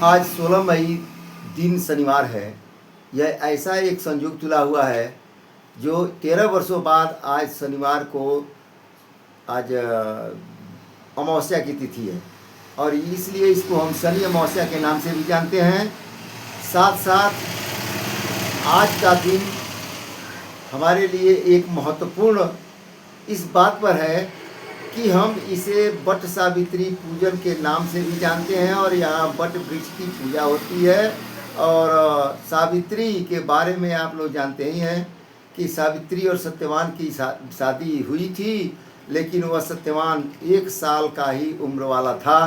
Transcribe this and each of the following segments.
आज 16 मई दिन शनिवार है। यह ऐसा एक संयोग तुला हुआ है जो 13 वर्षों बाद आज शनिवार को आज अमावस्या की तिथि है और इसलिए इसको हम शनि अमावस्या के नाम से भी जानते हैं। साथ साथ आज का दिन हमारे लिए एक महत्वपूर्ण इस बात पर है कि हम इसे वट सावित्री पूजन के नाम से भी जानते हैं और यहाँ वट वृक्ष की पूजा होती है। और सावित्री के बारे में आप लोग जानते ही हैं कि सावित्री और सत्यवान की शादी हुई थी, लेकिन वह सत्यवान 1 साल का ही उम्र वाला था।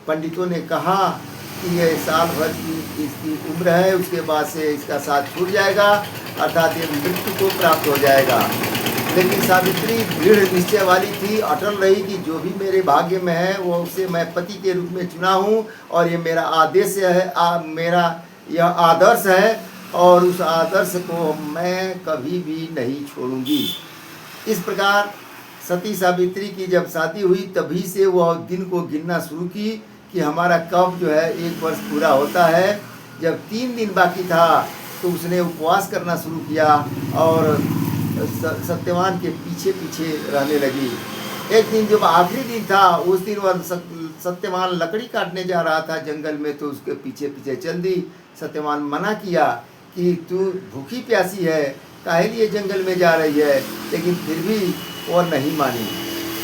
पंडितों ने कहा कि यह साल भर की इसकी उम्र है, उसके बाद से इसका साथ छूट जाएगा, अर्थात ये मृत्यु को प्राप्त हो जाएगा। लेकिन सावित्री दृढ़ निश्चय वाली थी, अटल रही कि जो भी मेरे भाग्य में है वो उसे मैं पति के रूप में चुना हूँ और ये मेरा आदेश है, मेरा यह आदर्श है और उस आदर्श को मैं कभी भी नहीं छोड़ूंगी। इस प्रकार सती सावित्री की जब शादी हुई तभी से वह दिन को गिनना शुरू की कि हमारा कब जो है 1 वर्ष पूरा होता है। जब 3 दिन बाकी था तो उसने उपवास करना शुरू किया और सत्यवान के पीछे पीछे रहने लगी। एक दिन जब आखिरी दिन था उस दिन वह सत्यवान लकड़ी काटने जा रहा था जंगल में, तो उसके पीछे पीछे चल दी। सत्यवान मना किया कि तू भूखी प्यासी है, काहे लिए जंगल में जा रही है, लेकिन फिर भी वह नहीं मानी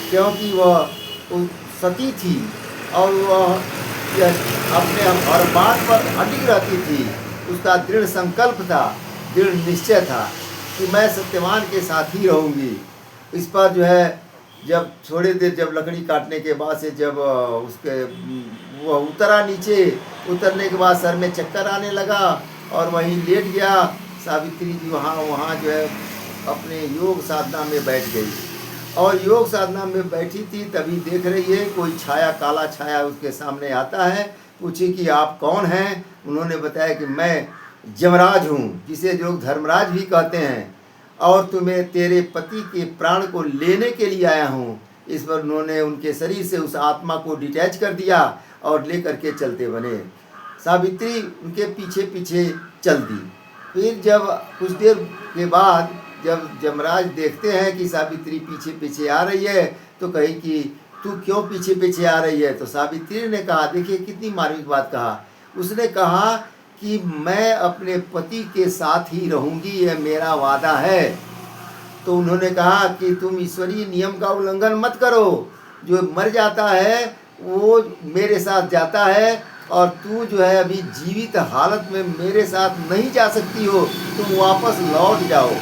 क्योंकि वह सती थी और वह अपने हर बात पर अटक रहती थी। उसका दृढ़ संकल्प था, दृढ़ निश्चय था कि मैं सत्यवान के साथ ही रहूँगी। इस पर जो है जब थोड़ी देर जब लकड़ी काटने के बाद से जब उसके वह उतरा नीचे, उतरने के बाद सर में चक्कर आने लगा और वहीं लेट गया। सावित्री जी वहाँ जो है अपने योग साधना में बैठ गई और योग साधना में बैठी थी। तभी देख रही है कोई छाया, काला छाया उसके सामने आता है। पूछी कि आप कौन हैं? उन्होंने बताया कि मैं यमराज हूँ, जिसे लोग धर्मराज भी कहते हैं, और तुम्हें तेरे पति के प्राण को लेने के लिए आया हूँ। इस पर उन्होंने उनके शरीर से उस आत्मा को डिटैच कर दिया और लेकर के चलते बने। सावित्री उनके पीछे पीछे चल दी। फिर जब कुछ देर के बाद जब यमराज देखते हैं कि सावित्री पीछे पीछे आ रही है तो कही कि तू क्यों पीछे पीछे आ रही है? तो सावित्री ने कहा, देखिए कितनी मार्मिक बात कहा। उसने कहा कि मैं अपने पति के साथ ही रहूँगी, यह मेरा वादा है। तो उन्होंने कहा कि तुम ईश्वरीय नियम का उल्लंघन मत करो, जो मर जाता है वो मेरे साथ जाता है और तू जो है अभी जीवित हालत में मेरे साथ नहीं जा सकती हो, तुम वापस लौट जाओ।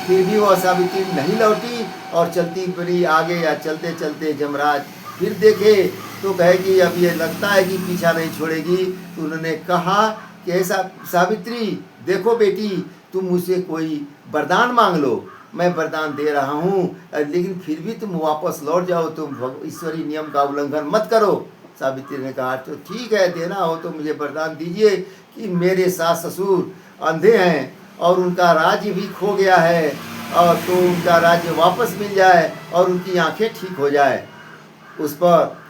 फिर भी वह सावित्री नहीं लौटी और चलती बड़ी आगे। या चलते चलते यमराज फिर देखे तो कहे कि अब ये लगता है कि पीछा नहीं छोड़ेगी। तो उन्होंने कहा कि ऐसा सावित्री देखो बेटी, तुम मुझसे कोई वरदान मांग लो, मैं वरदान दे रहा हूँ, लेकिन फिर भी तुम वापस लौट जाओ, तुम ईश्वरीय नियम का उल्लंघन मत करो। सावित्री ने कहा तो ठीक है, देना हो तो मुझे वरदान दीजिए कि मेरे सास ससुर अंधे हैं और उनका राज्य भी खो गया है और तो उनका राज्य वापस मिल जाए और उनकी आंखें ठीक हो जाए। उस पर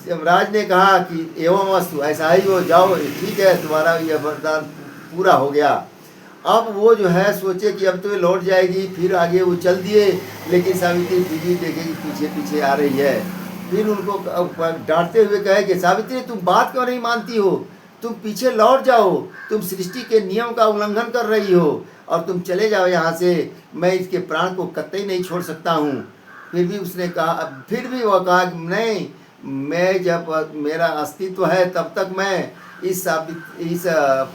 यमराज ने कहा कि एवं वस्तु, ऐसा ही हो, जाओ, ठीक है, तुम्हारा यह वरदान पूरा हो गया। अब वो जो है सोचे कि अब तो ये लौट जाएगी, फिर आगे वो चल दिए, लेकिन सावित्री दीदी देखे कि पीछे पीछे आ रही है। फिर उनको डांटते हुए कहे कि सावित्री तुम बात क्यों नहीं मानती हो, तुम पीछे लौट जाओ, तुम सृष्टि के नियम का उल्लंघन कर रही हो और तुम चले जाओ यहाँ से, मैं इसके प्राण को कतई नहीं छोड़ सकता हूँ। फिर भी उसने कहा, फिर भी वह कहा कि नहीं, मैं जब मेरा अस्तित्व है तब तक मैं इस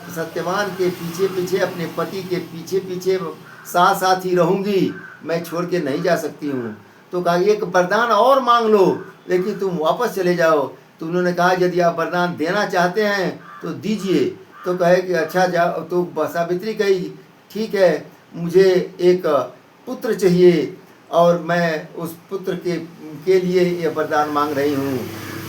सत्यवान के पीछे पीछे, अपने पति के पीछे पीछे साथ साथ ही रहूँगी, मैं छोड़ के नहीं जा सकती हूँ। तो कहा एक वरदान और मांग लो, लेकिन तुम वापस चले जाओ। तो उन्होंने कहा यदि आप वरदान देना चाहते हैं तो दीजिए। तो कहे कि अच्छा जाओ। तो सावित्री कही ठीक है, मुझे एक पुत्र चाहिए और मैं उस पुत्र के लिए ये वरदान मांग रही हूँ।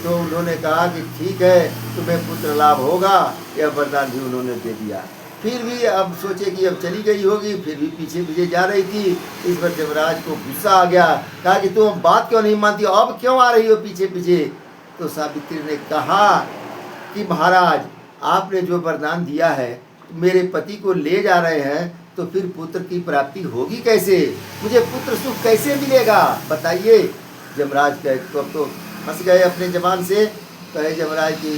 तो उन्होंने कहा कि ठीक है, तुम्हें पुत्र लाभ होगा। यह वरदान भी उन्होंने दे दिया। फिर भी अब सोचे कि अब चली गई होगी, फिर भी पीछे पीछे जा रही थी। इस पर यमराज को गुस्सा आ गया, कहा कि तुम बात क्यों नहीं मानती, अब क्यों आ रही हो पीछे पीछे? तो सावित्री ने कहा कि महाराज आपने जो वरदान दिया है, मेरे पति को ले जा रहे हैं, तो फिर पुत्र की प्राप्ति होगी कैसे? मुझे पुत्र सुख कैसे मिलेगा? बताइए। यमराज कहे तो अब तो फंस गए अपने जबान से। कहे यमराज कि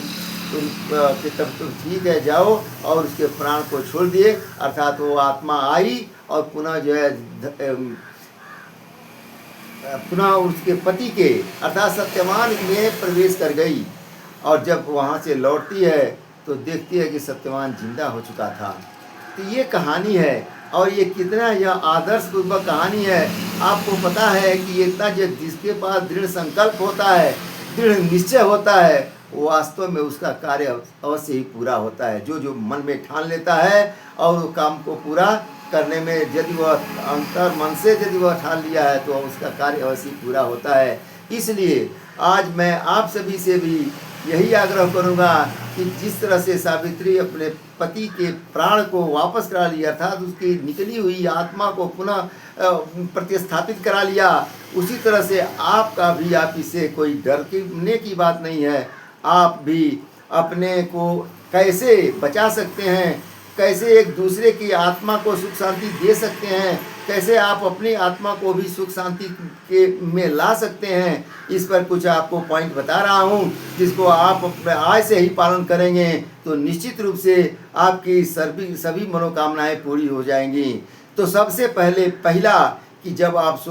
तब तुम ठीक है, जाओ, और उसके प्राण को छोड़ दिए। अर्थात वो आत्मा आई और पुनः जो है पुनः उसके पति के अर्थात सत्यवान में प्रवेश कर गई। और जब वहाँ से लौटती है तो देखती है कि सत्यवान जिंदा हो चुका था। तो ये कहानी है, और ये कितना यह आदर्शपूर्वक कहानी है। आपको पता है कि इतना जिसके पास दृढ़ संकल्प होता है, दृढ़ निश्चय होता है, वो वास्तव में उसका कार्य अवश्य ही पूरा होता है। जो मन में ठान लेता है और वो काम को पूरा करने में यदि वह अंतर मन से यदि वह ठान लिया है तो उसका कार्य अवश्य पूरा होता है। इसलिए आज मैं आप सभी से भी यही आग्रह करूँगा कि जिस तरह से सावित्री अपने पति के प्राण को वापस करा लिया, अर्थात उसकी निकली हुई आत्मा को पुनः प्रतिस्थापित करा लिया, उसी तरह से आपका भी आप इससे कोई डरने की बात नहीं है। आप भी अपने को कैसे बचा सकते हैं, कैसे एक दूसरे की आत्मा को सुख शांति दे सकते हैं, कैसे आप अपनी आत्मा को भी सुख शांति के में ला सकते हैं, इस पर कुछ आपको पॉइंट बता रहा हूँ, जिसको आप आज से ही पालन करेंगे तो निश्चित रूप से आपकी सभी मनोकामनाएं पूरी हो जाएंगी। तो सबसे पहला कि जब आप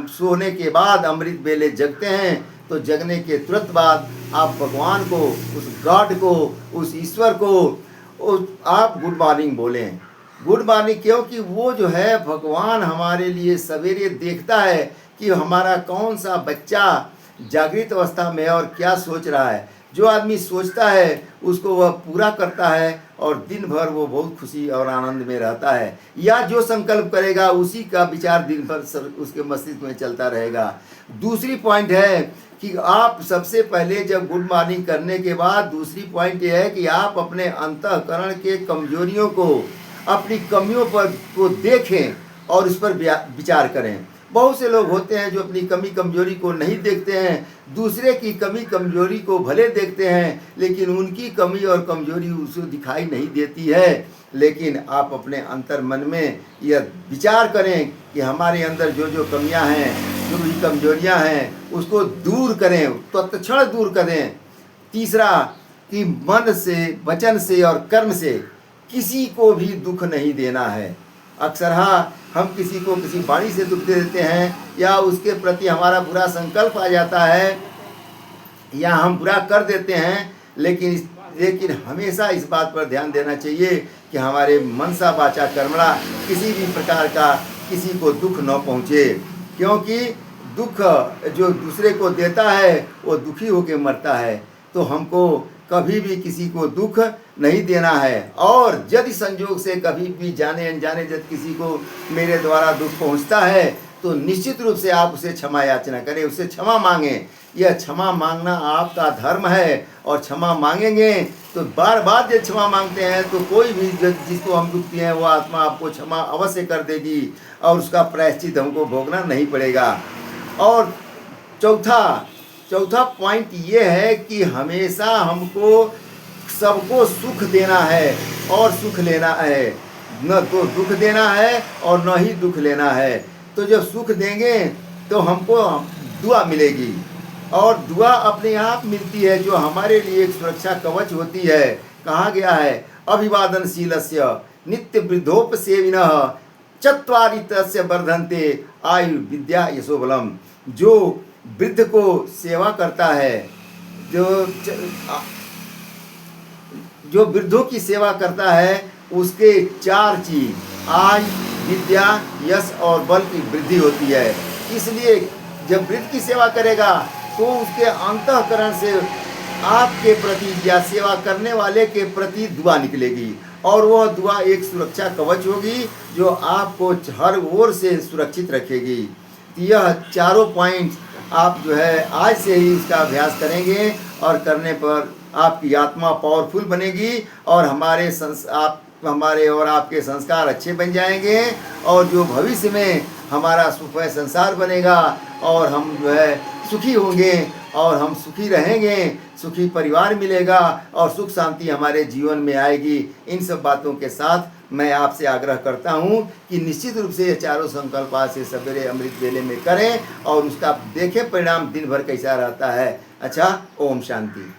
सोने के बाद अमृत बेले जगते हैं, तो जगने के तुरंत बाद आप भगवान को, उस गॉड को, उस ईश्वर को आप गुड मॉर्निंग बोलें। गुड मॉर्निंग क्योंकि वो जो है भगवान हमारे लिए सवेरे देखता है कि हमारा कौन सा बच्चा जागृत अवस्था में और क्या सोच रहा है। जो आदमी सोचता है उसको वह पूरा करता है और दिन भर वो बहुत खुशी और आनंद में रहता है। या जो संकल्प करेगा उसी का विचार दिन भर उसके मस्तिष्क में चलता रहेगा। दूसरी पॉइंट है कि आप सबसे पहले जब गुड मॉर्निंग करने के बाद दूसरी पॉइंट ये है कि आप अपने अंतःकरण के कमजोरियों को, अपनी कमियों पर को देखें और उस पर विचार करें। बहुत से लोग होते हैं जो अपनी कमी कमजोरी को नहीं देखते हैं, दूसरे की कमी कमजोरी को भले देखते हैं, लेकिन उनकी कमी और कमजोरी उसको दिखाई नहीं देती है। लेकिन आप अपने अंतर मन में यह विचार करें कि हमारे अंदर जो जो कमियां हैं, जो भी कमजोरियां हैं, उसको दूर करें, तो तत्क्षण दूर करें। तीसरा कि मन से, वचन से और कर्म से किसी को भी दुख नहीं देना है। अक्सर हम किसी को किसी वाणी से दुख दे देते हैं, या उसके प्रति हमारा बुरा संकल्प आ जाता है, या हम बुरा कर देते हैं। लेकिन हमेशा इस बात पर ध्यान देना चाहिए कि हमारे मनसा वाचा कर्मणा किसी भी प्रकार का किसी को दुख न पहुँचे, क्योंकि दुख जो दूसरे को देता है वो दुखी होकर मरता है। तो हमको कभी भी किसी को दुख नहीं देना है। और यदि संयोग से कभी भी जाने अनजाने यदि किसी को मेरे द्वारा दुख पहुंचता है तो निश्चित रूप से आप उसे क्षमा याचना करें, उससे क्षमा मांगें। यह क्षमा मांगना आपका धर्म है, और क्षमा मांगेंगे तो बार बार जब क्षमा मांगते हैं तो कोई भी जिसको हम दुख दिए हैं वो आत्मा आपको क्षमा अवश्य कर देगी, और उसका प्रायश्चित हमको भोगना नहीं पड़ेगा। और चौथा पॉइंट ये है कि हमेशा हमको सबको सुख देना है और सुख लेना है, न तो दुख देना है और न ही दुख लेना है। तो जब सुख देंगे तो हमको दुआ मिलेगी, और दुआ अपने आप मिलती है, जो हमारे लिए एक सुरक्षा कवच होती है। कहा गया है अभिवादनशीलस्य नित्य वृद्धोपसेविनः चत्वारि तस्य वर्धन्ते आयु विद्या यशोबलम। जो वृद्ध को सेवा करता है, जो वृद्धों की सेवा करता है, उसके 4 चीज आय, विद्या, यश और बल की वृद्धि होती है। इसलिए जब वृद्ध की सेवा करेगा तो उसके अंतःकरण से आपके प्रति या सेवा करने वाले के प्रति दुआ निकलेगी, और वह दुआ एक सुरक्षा कवच होगी जो आपको हर ओर से सुरक्षित रखेगी। यह चारों पॉइंट्स आप जो है आज से ही इसका अभ्यास करेंगे, और करने पर आपकी आत्मा पावरफुल बनेगी, और हमारे और आपके संस्कार अच्छे बन जाएंगे, और जो भविष्य में हमारा सुखमय संसार बनेगा और हम जो है सुखी होंगे और हम सुखी रहेंगे, सुखी परिवार मिलेगा और सुख शांति हमारे जीवन में आएगी। इन सब बातों के साथ मैं आपसे आग्रह करता हूँ कि निश्चित रूप से ये चारों संकल्प आज से सवेरे अमृत वेले में करें और उसका देखें परिणाम दिन भर कैसा रहता है। अच्छा, ओम शांति।